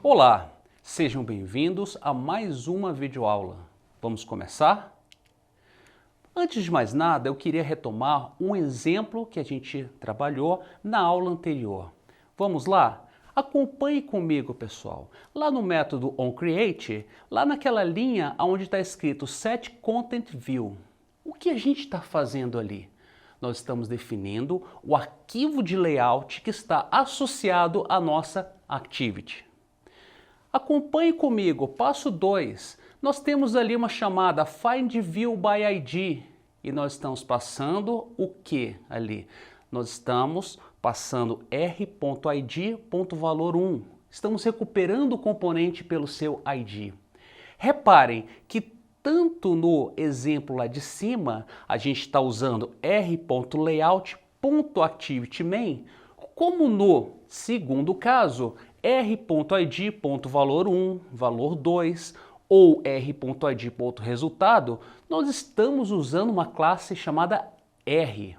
Olá, sejam bem-vindos a mais uma videoaula. Vamos começar? Antes de mais nada, eu queria retomar um exemplo que a gente trabalhou na aula anterior. Vamos lá? Acompanhe comigo, pessoal. Lá no método onCreate, lá naquela linha onde está escrito Set Content View, o que a gente está fazendo ali? Nós estamos definindo o arquivo de layout que está associado à nossa activity. Acompanhe comigo, passo 2. Nós temos ali uma chamada Find View by ID e nós estamos passando o que ali? Nós estamos passando r.id.valor1. Estamos recuperando o componente pelo seu ID. Reparem que tanto no exemplo lá de cima, a gente está usando r.layout.activityMain, como no segundo caso, r.id.valor1, valor 2 ou r.id.resultado, nós estamos usando uma classe chamada R.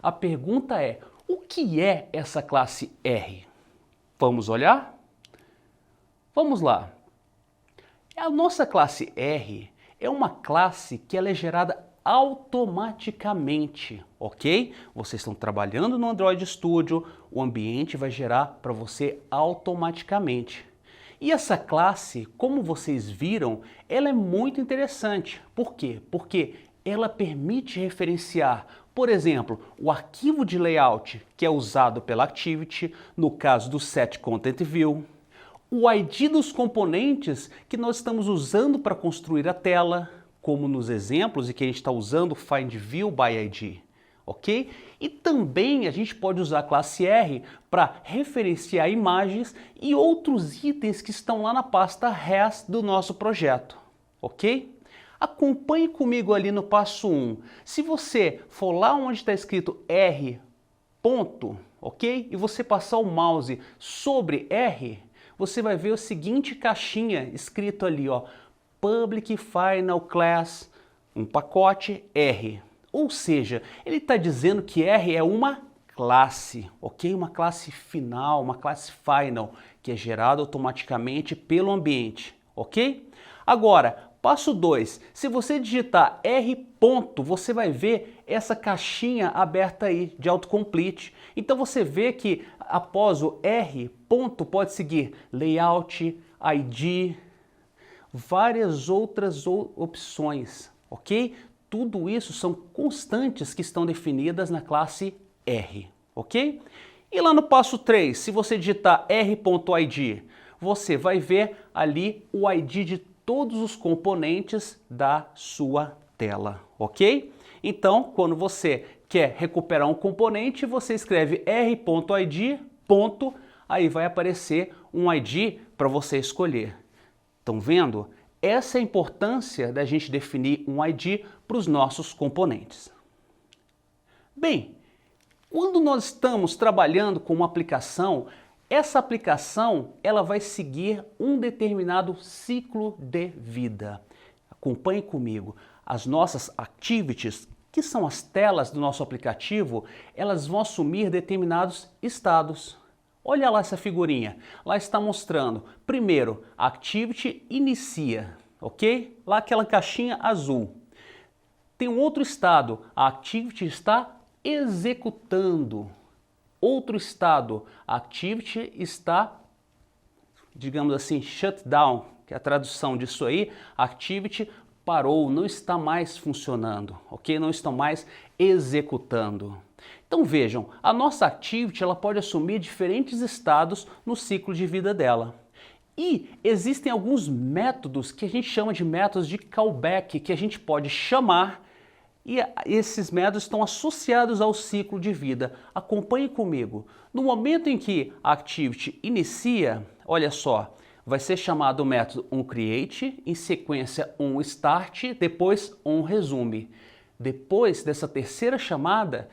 A pergunta é, o que é essa classe R? Vamos olhar? Vamos lá. A nossa classe R é uma classe que ela é gerada automaticamente, ok? Vocês estão trabalhando no Android Studio, o ambiente vai gerar para você automaticamente. E essa classe, como vocês viram, ela é muito interessante. Por quê? Porque ela permite referenciar, por exemplo, o arquivo de layout que é usado pela Activity, no caso do Set Content View, o ID dos componentes que nós estamos usando para construir a tela, como nos exemplos e que a gente está usando Find View by ID, ok? E também a gente pode usar a classe R para referenciar imagens e outros itens que estão lá na pasta Res do nosso projeto, ok? Acompanhe comigo ali no passo 1. Se você for lá onde está escrito R, ponto, ok? E você passar o mouse sobre R, você vai ver a seguinte caixinha escrito ali, ó, Public Final Class, um pacote R. Ou seja, ele está dizendo que R é uma classe, ok? Uma classe final, uma classe final, que é gerada automaticamente pelo ambiente, ok? Agora, passo 2, se você digitar R ponto, você vai ver essa caixinha aberta aí de autocomplete. Então você vê que após o R ponto pode seguir layout, ID, várias outras opções, ok? Tudo isso são constantes que estão definidas na classe R, ok? E lá no passo 3, se você digitar r.id, você vai ver ali o ID de todos os componentes da sua tela, ok? Então, quando você quer recuperar um componente, você escreve r.id, ponto, aí vai aparecer um ID para você escolher. Estão vendo? Essa é a importância da gente definir um ID para os nossos componentes. Bem, quando nós estamos trabalhando com uma aplicação, essa aplicação ela vai seguir um determinado ciclo de vida. Acompanhe comigo. As nossas activities, que são as telas do nosso aplicativo, elas vão assumir determinados estados. Olha lá essa figurinha, lá está mostrando, primeiro, a Activity inicia, ok? Lá aquela caixinha azul. Tem um outro estado, a Activity está executando. Outro estado, a Activity está, digamos assim, shut down, que é a tradução disso aí, a Activity parou, não está mais funcionando, ok? Não estão mais executando. Então vejam, a nossa Activity ela pode assumir diferentes estados no ciclo de vida dela. E existem alguns métodos que a gente chama de métodos de callback, que a gente pode chamar e esses métodos estão associados ao ciclo de vida. Acompanhe comigo. No momento em que a Activity inicia, olha só, vai ser chamado o método onCreate, em sequência onStart, depois onResume. Depois dessa terceira chamada,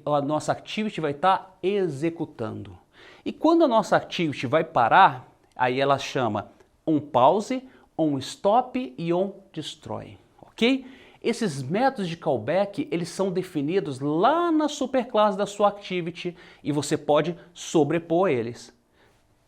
a nossa Activity vai estar executando. E quando a nossa Activity vai parar, aí ela chama onPause, onStop e onDestroy, ok? Esses métodos de callback, eles são definidos lá na superclasse da sua Activity e você pode sobrepor eles.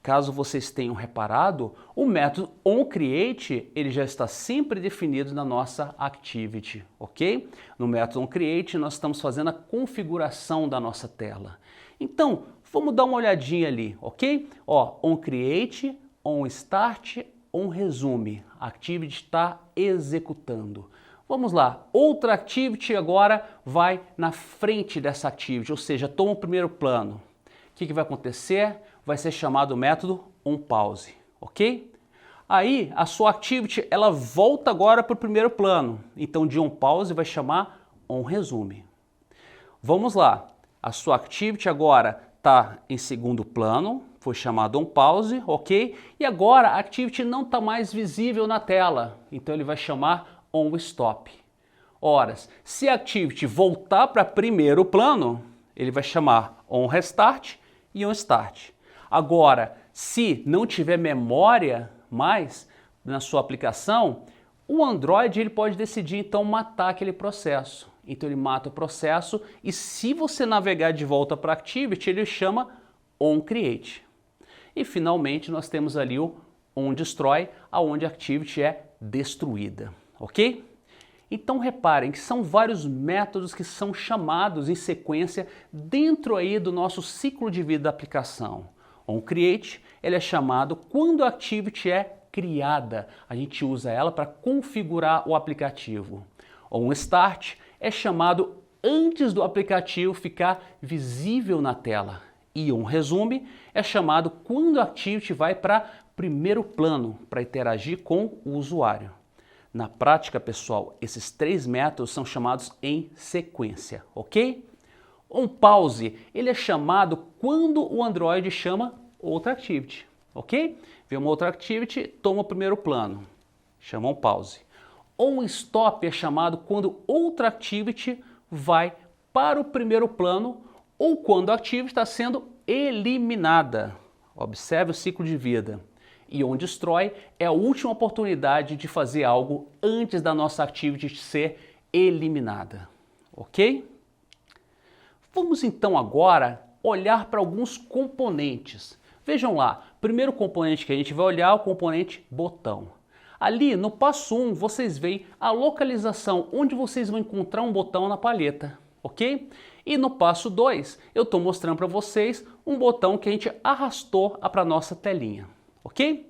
Caso vocês tenham reparado, o método onCreate ele já está sempre definido na nossa Activity, ok? No método onCreate nós estamos fazendo a configuração da nossa tela. Então, vamos dar uma olhadinha ali, ok? Ó, onCreate, onStart, onResume. A Activity está executando. Vamos lá, outra Activity agora vai na frente dessa Activity, ou seja, toma o primeiro plano. O que vai acontecer? Vai ser chamado o método onPause, ok? Aí a sua Activity ela volta agora para o primeiro plano, então de onPause vai chamar onResume. Vamos lá, a sua Activity agora está em segundo plano, foi chamado onPause, ok? E agora a Activity não está mais visível na tela, então ele vai chamar onStop. Ora, se a Activity voltar para primeiro plano, ele vai chamar onRestart e onStart. Agora, se não tiver memória mais na sua aplicação, o Android ele pode decidir então matar aquele processo. Então ele mata o processo e se você navegar de volta para Activity, ele chama onCreate. E finalmente nós temos ali o onDestroy, aonde a Activity é destruída, ok? Então reparem que são vários métodos que são chamados em sequência dentro aí do nosso ciclo de vida da aplicação. OnCreate, ele é chamado quando a Activity é criada. A gente usa ela para configurar o aplicativo. OnStart é chamado antes do aplicativo ficar visível na tela. E onResume é chamado quando a Activity vai para primeiro plano, para interagir com o usuário. Na prática, pessoal, esses três métodos são chamados em sequência, ok? OnPause, ele é chamado quando o Android chama outra Activity, ok? Vê uma outra Activity, toma o primeiro plano, chama onPause. OnStop é chamado quando outra Activity vai para o primeiro plano ou quando a Activity está sendo eliminada. Observe o ciclo de vida. E onDestroy é a última oportunidade de fazer algo antes da nossa Activity ser eliminada, ok? Vamos então agora olhar para alguns componentes. Vejam lá, primeiro componente que a gente vai olhar é o componente botão. Ali no passo 1 vocês veem a localização onde vocês vão encontrar um botão na palheta, ok? E no passo 2 eu estou mostrando para vocês um botão que a gente arrastou para a nossa telinha, ok?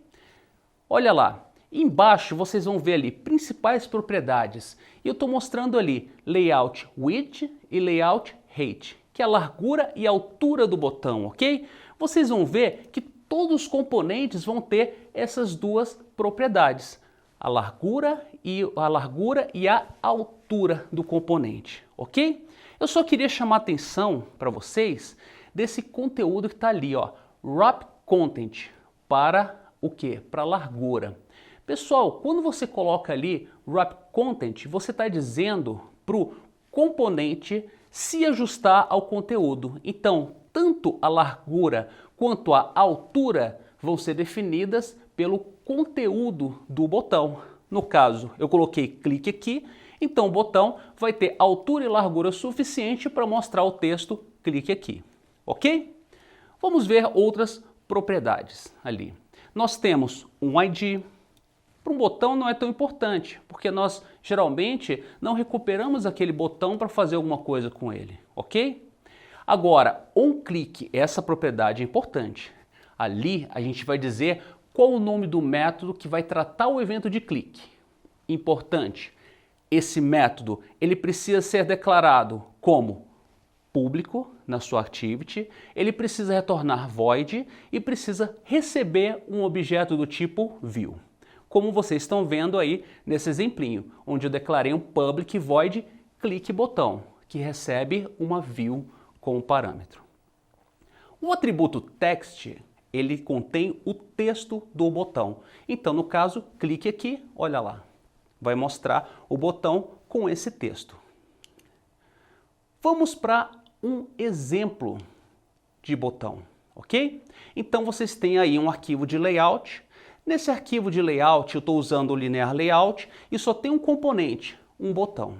Olha lá, embaixo vocês vão ver ali principais propriedades e eu estou mostrando ali Layout Width e Layout Height, que é a largura e a altura do botão, ok? Vocês vão ver que todos os componentes vão ter essas duas propriedades, a largura e a altura do componente, ok? Eu só queria chamar a atenção para vocês desse conteúdo que está ali, ó, Wrap Content, para o quê? Para largura. Pessoal, quando você coloca ali Wrap Content, você está dizendo para o componente se ajustar ao conteúdo. Então, tanto a largura quanto a altura vão ser definidas pelo conteúdo do botão. No caso, eu coloquei clique aqui, então o botão vai ter altura e largura suficiente para mostrar o texto clique aqui, ok? Vamos ver outras propriedades ali. Nós temos um ID. Para um botão não é tão importante, porque nós geralmente não recuperamos aquele botão para fazer alguma coisa com ele, ok? Agora, onClick, essa propriedade é importante. Ali a gente vai dizer qual o nome do método que vai tratar o evento de clique. Importante, esse método ele precisa ser declarado como público na sua Activity, ele precisa retornar void e precisa receber um objeto do tipo view. Como vocês estão vendo aí nesse exemplinho, onde eu declarei um public void clique botão, que recebe uma view como parâmetro. O atributo text, ele contém o texto do botão. Então, no caso, clique aqui, olha lá, vai mostrar o botão com esse texto. Vamos para um exemplo de botão, ok? Então, vocês têm aí um arquivo de layout. Nesse arquivo de layout, eu estou usando o Linear Layout e só tem um componente, um botão.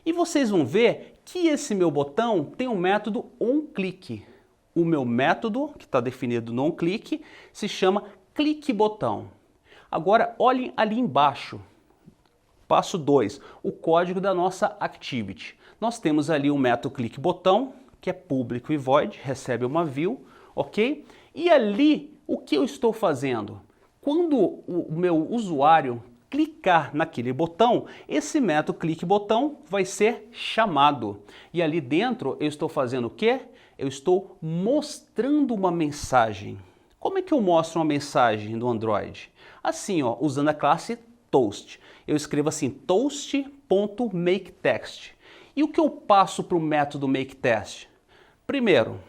E vocês vão ver que esse meu botão tem um método onClick. o meu método, que está definido no onClick, se chama clique botão. Agora, olhem ali embaixo, passo 2, o código da nossa Activity. Nós temos ali o método clique botão, que é público e void, recebe uma view, ok? E ali, o que eu estou fazendo? Quando o meu usuário clicar naquele botão, esse método clique botão vai ser chamado. E ali dentro eu estou fazendo o quê? Eu estou mostrando uma mensagem. Como é que eu mostro uma mensagem do Android? Assim, ó, usando a classe Toast. Eu escrevo assim, toast.makeText. E o que eu passo para o método makeText? Primeiro,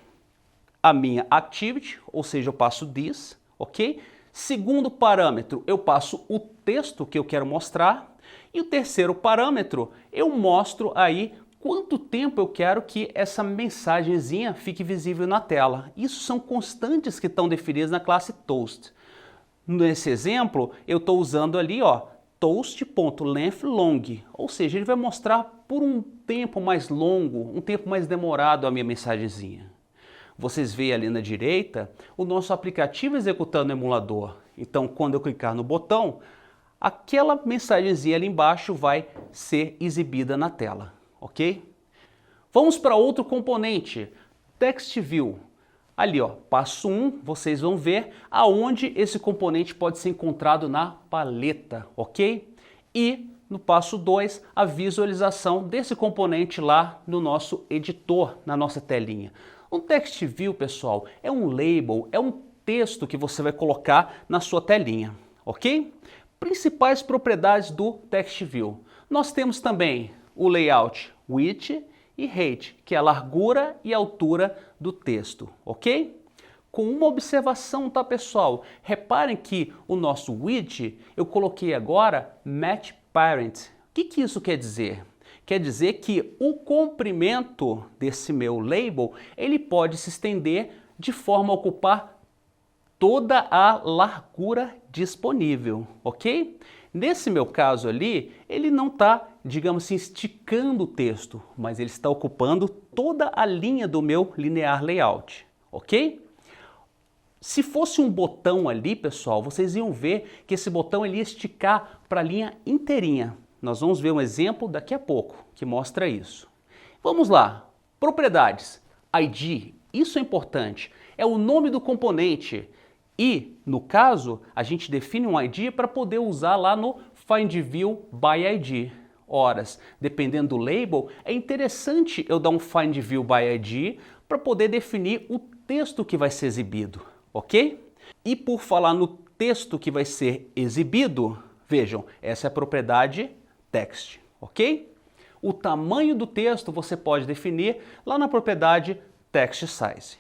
a minha activity, ou seja, eu passo this, ok? Segundo parâmetro, eu passo o texto que eu quero mostrar. E o terceiro parâmetro, eu mostro aí quanto tempo eu quero que essa mensagenzinha fique visível na tela. Isso são constantes que estão definidas na classe Toast. Nesse exemplo, eu estou usando ali, ó, toast.lengthLong, ou seja, ele vai mostrar por um tempo mais longo, um tempo mais demorado a minha mensagenzinha. Vocês veem ali na direita o nosso aplicativo executando o emulador. Então, quando eu clicar no botão, aquela mensagenzinha ali embaixo vai ser exibida na tela, ok? Vamos para outro componente, TextView. Ali, ó, passo 1, vocês vão ver aonde esse componente pode ser encontrado na paleta, ok? E no passo 2, a visualização desse componente lá no nosso editor, na nossa telinha. Um TextView, pessoal, é um label, é um texto que você vai colocar na sua telinha, ok? Principais propriedades do TextView. Nós temos também o layout width e height, que é a largura e altura do texto, ok? Com uma observação, tá, pessoal? Reparem que o nosso width, eu coloquei agora match parent. O que isso quer dizer? Quer dizer que o comprimento desse meu label, ele pode se estender de forma a ocupar toda a largura disponível, ok? Nesse meu caso ali, ele não está, digamos assim, esticando o texto, mas ele está ocupando toda a linha do meu linear layout, ok? Se fosse um botão ali, pessoal, vocês iam ver que esse botão ele ia esticar para a linha inteirinha. Nós vamos ver um exemplo daqui a pouco que mostra isso. Vamos lá, propriedades, ID, isso é importante, é o nome do componente e, no caso, a gente define um ID para poder usar lá no FindView by ID. Horas, dependendo do label, é interessante eu dar um FindView by ID para poder definir o texto que vai ser exibido, ok? E por falar no texto que vai ser exibido, vejam, essa é a propriedade text, ok? O tamanho do texto você pode definir lá na propriedade text size.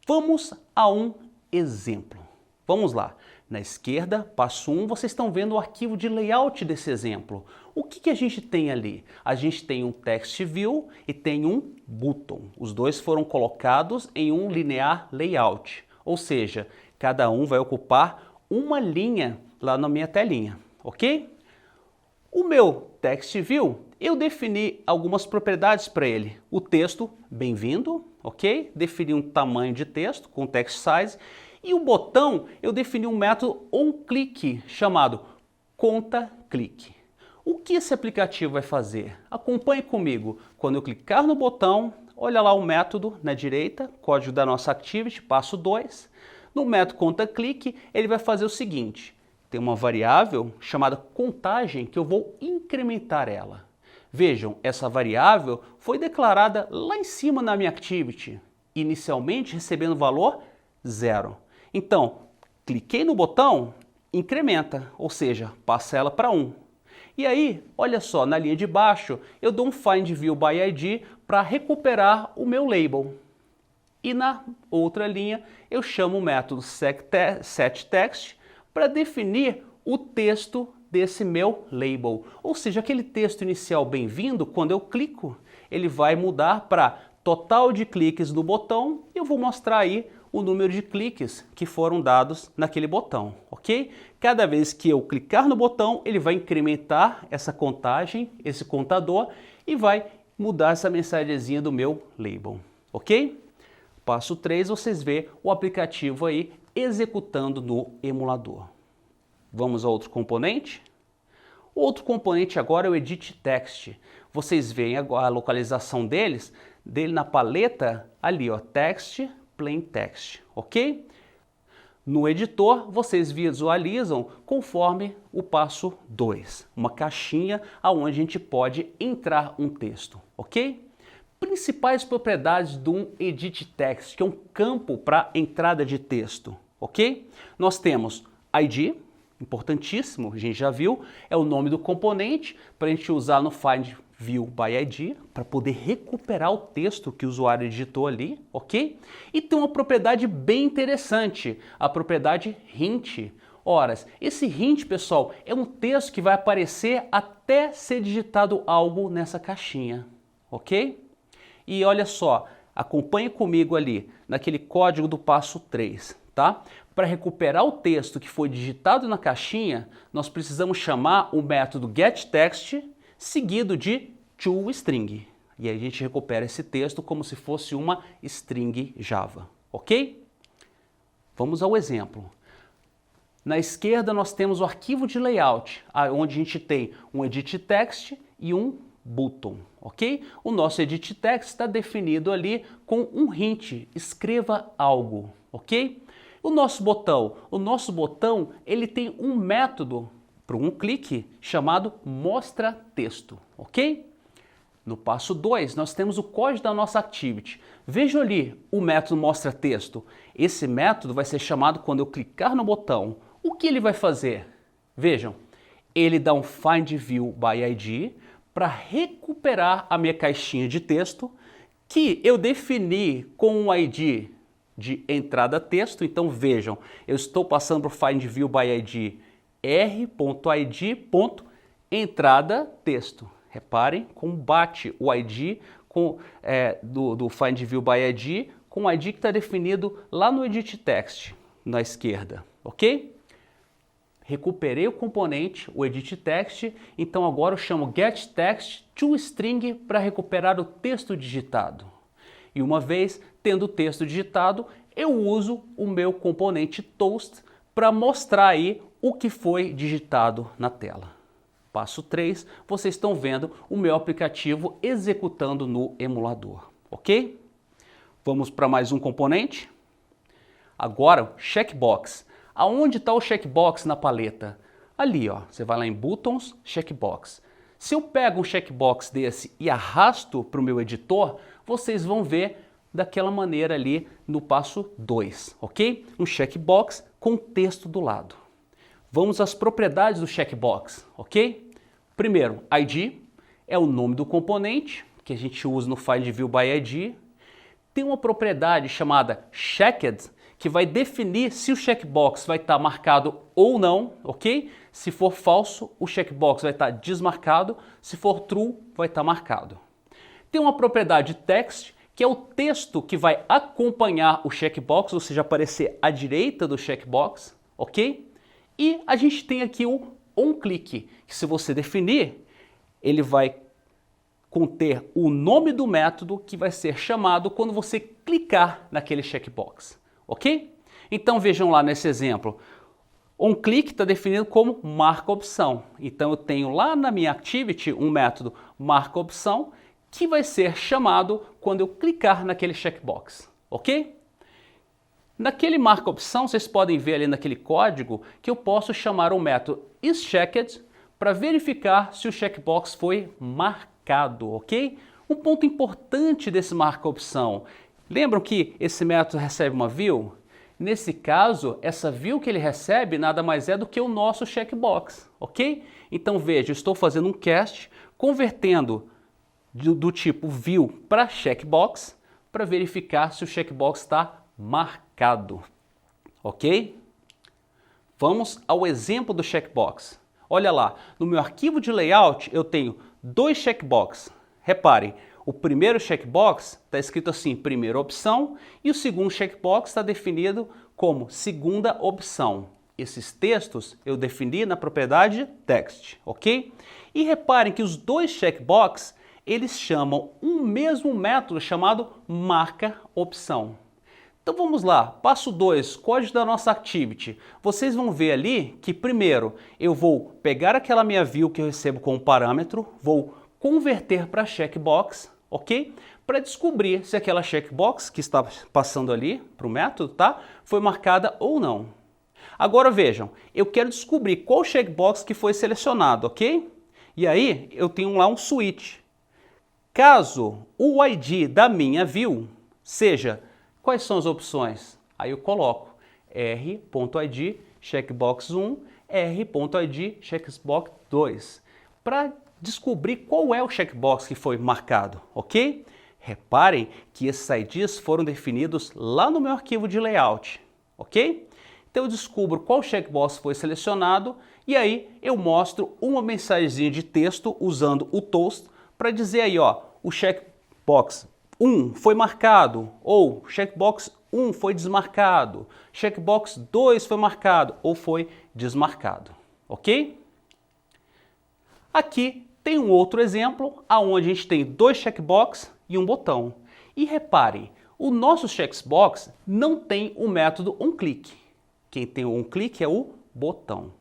Vamos a um exemplo. Vamos lá. Na esquerda, passo 1, vocês estão vendo o arquivo de layout desse exemplo. O que a gente tem ali? A gente tem um text view e tem um button. Os dois foram colocados em um linear layout, ou seja, cada um vai ocupar uma linha lá na minha telinha, ok? O meu TextView, eu defini algumas propriedades para ele. O texto, bem-vindo, ok? Defini um tamanho de texto com text size. E o botão, eu defini um método onClick chamado contaClick. O que esse aplicativo vai fazer? Acompanhe comigo. Quando eu clicar no botão, olha lá o método na direita, código da nossa Activity, passo 2. No método contaClick, ele vai fazer o seguinte. Tem uma variável chamada contagem que eu vou incrementar ela. Vejam, essa variável foi declarada lá em cima na minha Activity, inicialmente recebendo o valor 0. Então, cliquei no botão, incrementa, ou seja, passa ela para 1. E aí, olha só, na linha de baixo, eu dou um FindView by ID para recuperar o meu label. E na outra linha, eu chamo o método setText para definir o texto desse meu label. Ou seja, aquele texto inicial bem-vindo, quando eu clico, ele vai mudar para total de cliques no botão e eu vou mostrar aí o número de cliques que foram dados naquele botão, ok? Cada vez que eu clicar no botão, ele vai incrementar essa contagem, esse contador, e vai mudar essa mensagenzinha do meu label, ok? passo 3, vocês vê o aplicativo aí executando no emulador. Vamos a outro componente? O outro componente agora é o Edit Text. Vocês veem agora a localização dele na paleta ali, ó, Text, Plain Text, ok? No editor, vocês visualizam conforme o passo 2, uma caixinha onde a gente pode entrar um texto, ok? Principais propriedades de um Edit Text, que é um campo para entrada de texto, ok? Nós temos ID, importantíssimo, a gente já viu, é o nome do componente para a gente usar no Find View by ID, para poder recuperar o texto que o usuário digitou ali, ok? E tem uma propriedade bem interessante, a propriedade hint. Ora, esse hint, pessoal, é um texto que vai aparecer até ser digitado algo nessa caixinha, ok? E olha só, acompanhe comigo ali, naquele código do passo 3, tá? Para recuperar o texto que foi digitado na caixinha, nós precisamos chamar o método getText seguido de toString. E aí a gente recupera esse texto como se fosse uma string Java, ok? Vamos ao exemplo. Na esquerda nós temos o arquivo de layout, onde a gente tem um edit text e um button, ok? O nosso edit text está definido ali com um hint, escreva algo, ok? O nosso botão, ele tem um método para um clique chamado mostra texto, ok? No passo 2, nós temos o código da nossa activity. Vejam ali o método mostra texto. Esse método vai ser chamado quando eu clicar no botão. O que ele vai fazer? Vejam, ele dá um Find View by ID para recuperar a minha caixinha de texto que eu defini com um ID de entrada texto. Então vejam, eu estou passando para o Find View by ID r.id.entrada texto. Reparem, combate o ID do Find View by ID com o ID que está definido lá no Edit Text, na esquerda, ok? Recuperei o componente, o Edit Text, então agora eu chamo getText toString para recuperar o texto digitado. E uma vez tendo o texto digitado, eu uso o meu componente toast para mostrar aí o que foi digitado na tela. Passo 3, vocês estão vendo o meu aplicativo executando no emulador, ok? Vamos para mais um componente. Agora, checkbox. Aonde está o checkbox na paleta? Ali, ó, você vai lá em Buttons, Checkbox. Se eu pego um checkbox desse e arrasto para o meu editor, vocês vão ver daquela maneira ali no passo 2, ok? Um checkbox com texto do lado. Vamos às propriedades do checkbox, ok? Primeiro, ID é o nome do componente que a gente usa no Find View by ID. Tem uma propriedade chamada checked que vai definir se o checkbox vai estar marcado ou não, ok? Se for falso, o checkbox vai estar desmarcado. Se for true, vai estar marcado. Tem uma propriedade text que é o texto que vai acompanhar o checkbox, ou seja, aparecer à direita do checkbox, ok? E a gente tem aqui o onClick, que se você definir, ele vai conter o nome do método que vai ser chamado quando você clicar naquele checkbox, ok? Então vejam lá nesse exemplo, onClick está definido como marca opção. Então eu tenho lá na minha activity um método marca opção que vai ser chamado quando eu clicar naquele checkbox, ok? Naquele marca opção, vocês podem ver ali naquele código que eu posso chamar o método isChecked para verificar se o checkbox foi marcado, ok? Um ponto importante desse marca opção, lembram que esse método recebe uma view? Nesse caso, essa view que ele recebe nada mais é do que o nosso checkbox, ok? Então veja, eu estou fazendo um cast, convertendo do tipo view para checkbox, para verificar se o checkbox está marcado, ok? Vamos ao exemplo do checkbox. Olha lá, no meu arquivo de layout eu tenho dois checkbox. Reparem, o primeiro checkbox está escrito assim, primeira opção, e o segundo checkbox está definido como segunda opção. Esses textos eu defini na propriedade text, ok? E reparem que os dois checkbox, eles chamam um mesmo método chamado marca opção. Então vamos lá, passo 2, código da nossa activity. Vocês vão ver ali que primeiro eu vou pegar aquela minha view que eu recebo como parâmetro, vou converter para checkbox, ok? Para descobrir se aquela checkbox que está passando ali para o método, tá? Foi marcada ou não. Agora vejam, eu quero descobrir qual checkbox que foi selecionado, ok? E aí eu tenho lá um switch. Caso o ID da minha view seja, quais são as opções? Aí eu coloco r.id checkbox 1, r.id checkbox 2, para descobrir qual é o checkbox que foi marcado, ok? Reparem que esses IDs foram definidos lá no meu arquivo de layout, ok? Então eu descubro qual checkbox foi selecionado e aí eu mostro uma mensagenzinha de texto usando o toast para dizer aí, ó, o checkbox 1 foi marcado, ou checkbox 1 foi desmarcado, checkbox 2 foi marcado ou foi desmarcado, ok? Aqui tem um outro exemplo, onde a gente tem 2 checkbox e um botão. E reparem, o nosso checkbox não tem o método onClick. Quem tem o onClick é o botão.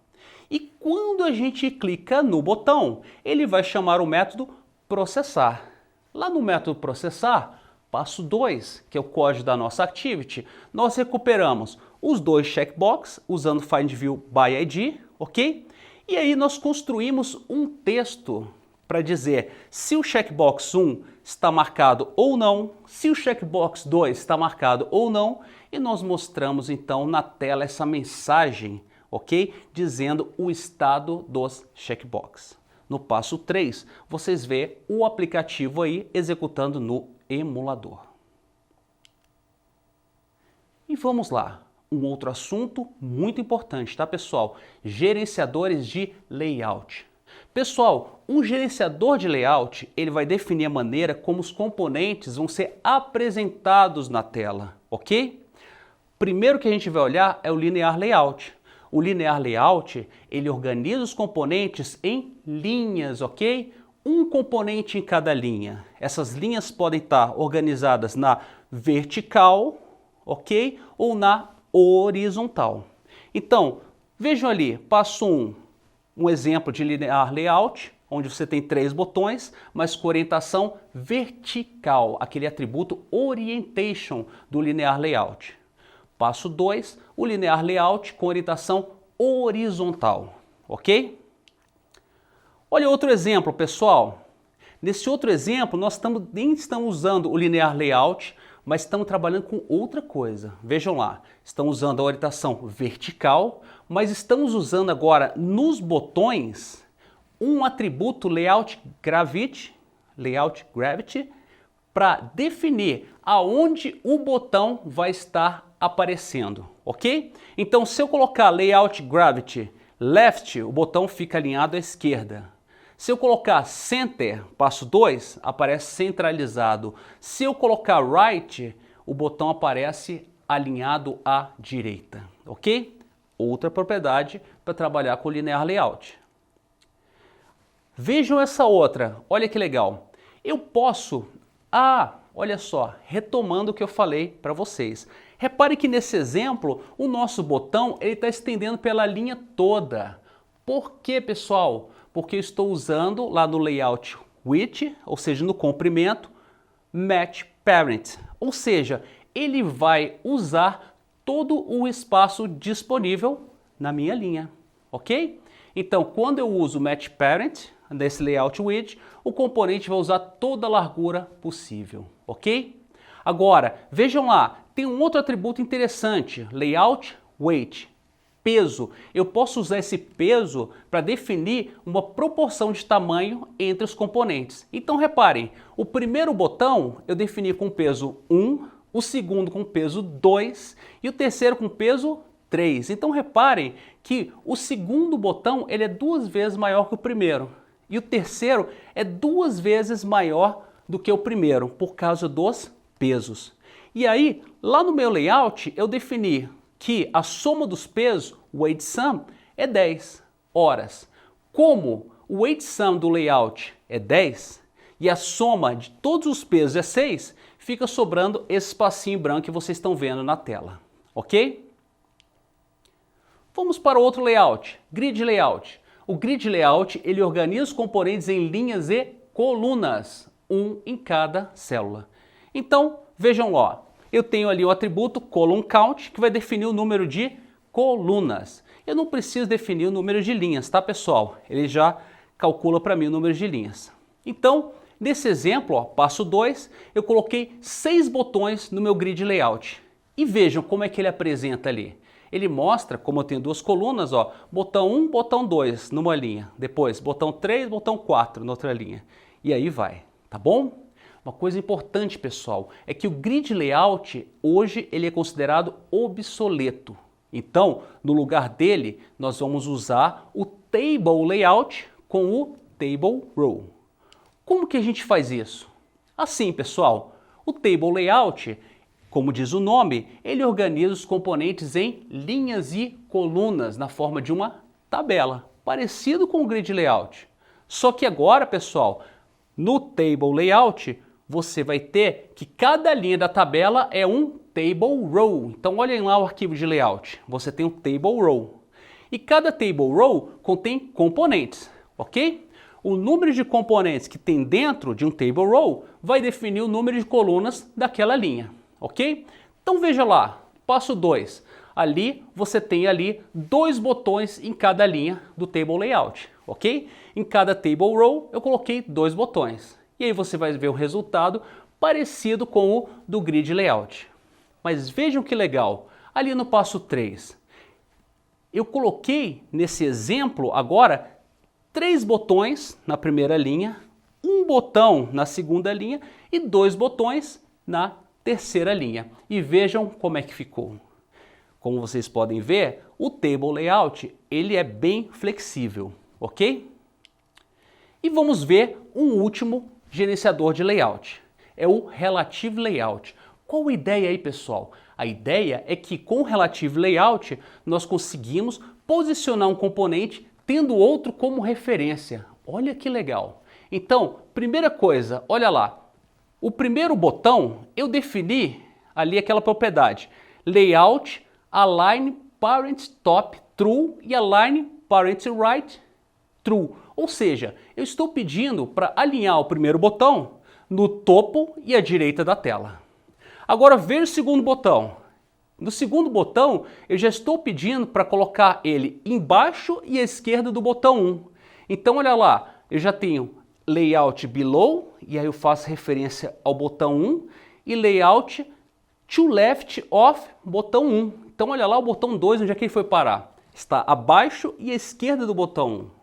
E quando a gente clica no botão, ele vai chamar o método processar. Lá no método processar, passo 2, que é o código da nossa activity, nós recuperamos os 2 checkbox usando findViewById, ok? E aí nós construímos um texto para dizer se o checkbox 1 está marcado ou não, se o checkbox 2 está marcado ou não, e nós mostramos então na tela essa mensagem, ok? Dizendo o estado dos checkbox. No passo 3, vocês vê o aplicativo aí executando no emulador. E vamos lá, um outro assunto muito importante, tá pessoal? Gerenciadores de layout. Pessoal, um gerenciador de layout, ele vai definir a maneira como os componentes vão ser apresentados na tela, ok? Primeiro que a gente vai olhar é o linear layout. O linear layout, ele organiza os componentes em linhas, ok? Um componente em cada linha. Essas linhas podem estar organizadas na vertical, ok? Ou na horizontal. Então, vejam ali, passo 1, um exemplo de linear layout, onde você tem 3 botões, mas com orientação vertical, aquele atributo orientation do linear layout. Passo 2, o linear layout com orientação horizontal, ok? Olha outro exemplo, pessoal. Nesse outro exemplo, nós nem estamos usando o linear layout, mas estamos trabalhando com outra coisa. Vejam lá, estamos usando a orientação vertical, mas estamos usando agora nos botões um atributo layout gravity, para definir aonde o botão vai estar aparecendo, ok? Então, se eu colocar layout gravity left, o botão fica alinhado à esquerda. Se eu colocar center, passo 2, aparece centralizado. Se eu colocar right, o botão aparece alinhado à direita, ok? Outra propriedade para trabalhar com linear layout. Vejam essa outra, olha que legal. Eu posso, olha só, retomando o que eu falei para vocês. Repare que nesse exemplo, o nosso botão está estendendo pela linha toda. Por quê, pessoal? Porque eu estou usando lá no layout width, ou seja, no comprimento, match parent. Ou seja, ele vai usar todo o espaço disponível na minha linha, ok? Então, quando eu uso match parent, nesse layout width, o componente vai usar toda a largura possível, ok? Agora, vejam lá, tem um outro atributo interessante, layout weight, peso. Eu posso usar esse peso para definir uma proporção de tamanho entre os componentes. Então reparem, o primeiro botão eu defini com peso 1, o segundo com peso 2 e o terceiro com peso 3. Então reparem que o segundo botão ele é 2 vezes maior que o primeiro e o terceiro é 2 vezes maior do que o primeiro por causa dos pesos. E aí, lá no meu layout, eu defini que a soma dos pesos, o weight sum, é 10 horas. Como o weight sum do layout é 10 e a soma de todos os pesos é 6, fica sobrando esse espacinho branco que vocês estão vendo na tela, ok? Vamos para o outro layout, Grid Layout. O Grid Layout, ele organiza os componentes em linhas e colunas, um em cada célula. Então, vejam lá, eu tenho ali o atributo column count, que vai definir o número de colunas. Eu não preciso definir o número de linhas, tá, pessoal? Ele já calcula para mim o número de linhas. Então, nesse exemplo, ó, passo 2, eu coloquei 6 botões no meu Grid Layout. E vejam como é que ele apresenta ali. Ele mostra, como eu tenho duas colunas, ó, botão 1, botão 2 numa linha, depois botão 3, botão 4 na outra linha. E aí vai, tá bom? Uma coisa importante, pessoal, é que o Grid Layout, hoje, ele é considerado obsoleto. Então, no lugar dele, nós vamos usar o Table Layout com o Table Row. Como que a gente faz isso? Assim, pessoal, o Table Layout, como diz o nome, ele organiza os componentes em linhas e colunas na forma de uma tabela, parecido com o Grid Layout. Só que agora, pessoal, no Table Layout, você vai ter que cada linha da tabela é um Table Row. Então, olhem lá o arquivo de layout. Você tem um Table Row. E cada Table Row contém componentes, ok? O número de componentes que tem dentro de um Table Row vai definir o número de colunas daquela linha, ok? Então, veja lá, passo 2. Ali, você tem ali 2 botões em cada linha do Table Layout, ok? Em cada Table Row, eu coloquei 2 botões. E aí você vai ver o resultado parecido com o do Grid Layout. Mas vejam que legal, ali no passo 3, eu coloquei nesse exemplo agora 3 botões na primeira linha, 1 botão na segunda linha e 2 botões na terceira linha. E vejam como é que ficou. Como vocês podem ver, o Table Layout ele é bem flexível, ok? E vamos ver um último gerenciador de layout. É o Relative Layout. Qual a ideia aí, pessoal? A ideia é que com o Relative Layout nós conseguimos posicionar um componente tendo outro como referência. Olha que legal. Então, primeira coisa, olha lá. O primeiro botão eu defini ali aquela propriedade. Layout Align Parent Top True e Align Parent Right True. Ou seja, eu estou pedindo para alinhar o primeiro botão no topo e à direita da tela. Agora veja o segundo botão. No segundo botão, eu já estou pedindo para colocar ele embaixo e à esquerda do botão 1. Então, olha lá, eu já tenho Layout Below, e aí eu faço referência ao botão 1, e Layout To Left of botão 1. Então, olha lá o botão 2, onde é que ele foi parar? Está abaixo e à esquerda do botão 1.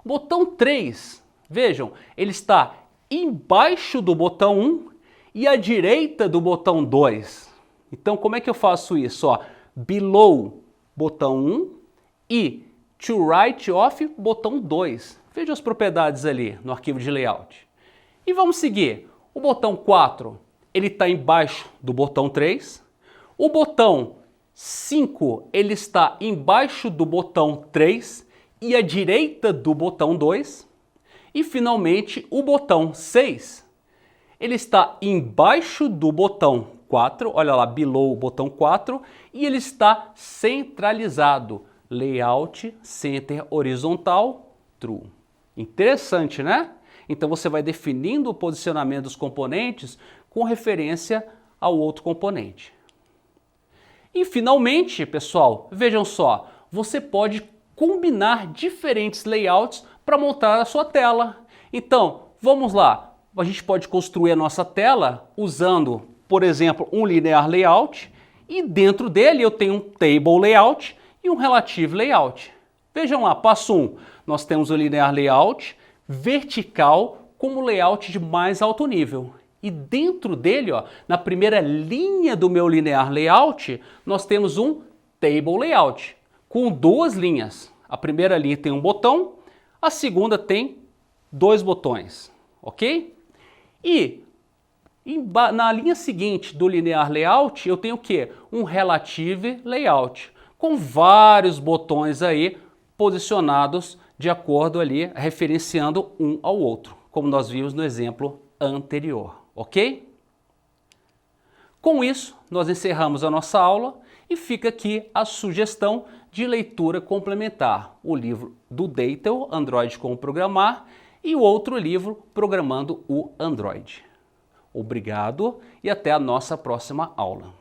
Botão 3, vejam, ele está embaixo do botão 1 e à direita do botão 2. Então, como é que eu faço isso? Ó, below, botão 1 e to right of, botão 2. Veja as propriedades ali no arquivo de layout. E vamos seguir. O botão 4, ele está embaixo do botão 3. O botão 5, ele está embaixo do botão 3 e à direita do botão 2. E finalmente o botão 6, ele está embaixo do botão 4, olha lá, below o botão 4, e ele está centralizado, layout, center horizontal, true. Interessante, né? Então você vai definindo o posicionamento dos componentes com referência ao outro componente. E finalmente, pessoal, vejam só, você pode combinar diferentes layouts para montar a sua tela. Então, vamos lá. A gente pode construir a nossa tela usando, por exemplo, um linear layout e dentro dele eu tenho um table layout e um relative layout. Vejam lá, passo 1. Nós temos o linear layout vertical como layout de mais alto nível. E dentro dele, ó, na primeira linha do meu linear layout, nós temos um table layout com 2 linhas. A primeira linha tem um botão, a segunda tem 2 botões, ok? E na linha seguinte do linear layout eu tenho o quê? Um relative layout, com vários botões aí posicionados de acordo ali, referenciando um ao outro, como nós vimos no exemplo anterior, ok? Com isso, nós encerramos a nossa aula e fica aqui a sugestão de leitura complementar, o livro do Deitel, Android Como Programar, e o outro livro, Programando o Android. Obrigado e até a nossa próxima aula.